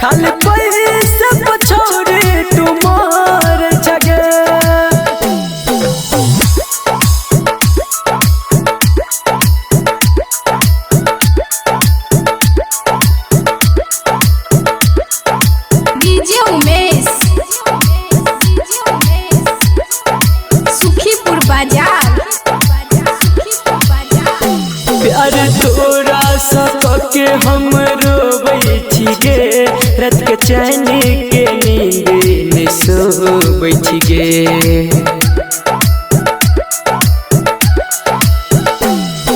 खाली पैसे पछोरे तुम्हारे जगे। प्यार तोरा के हम रोबै छिगे, रात के चैन के नींद में सोबै छिगे।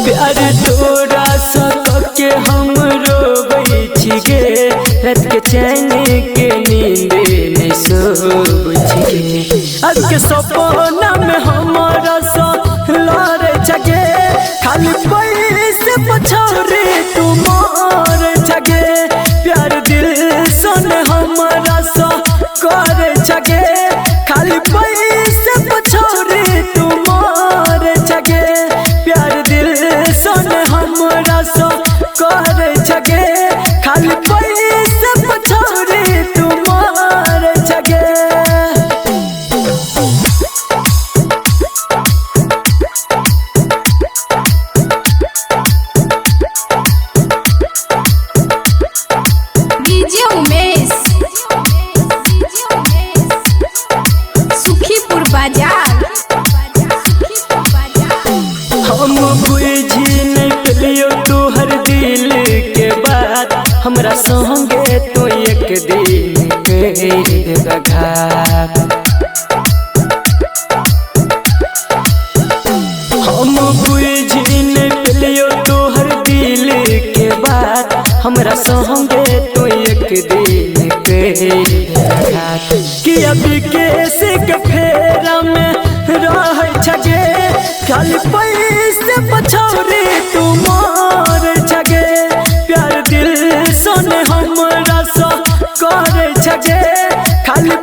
प्यार तोरा के हम रोबै छिगे, रात के चैन के नींद में सोबै छिगे। अब के सपना में हमारा लड़े जगे, खाली पैसे पछोरे तुम्हारे जगे। प्यार दिल सुने हमारा करे जगे, खाली पैसे पछोरे तुम्हारे जगे। प्यार दिल सुने हमारा करे जगे, खाली पैसे पछोरे तुम्हारे जगे। हम बुझी नहीं पेलियो तोहर दिल के बात, हमरा संगे तो एक दिन करेगा घात। हम बुझी नहीं पेलियो तोहर दिल के बात, हमरा संगे तो एक दिन करेगा घात। कि अभी कैसे के फेरा में रह छगे, खाली पैसे पछोरे तुम्हारे जगे। प्यार दिल सुने हमरा करे जगे, खाली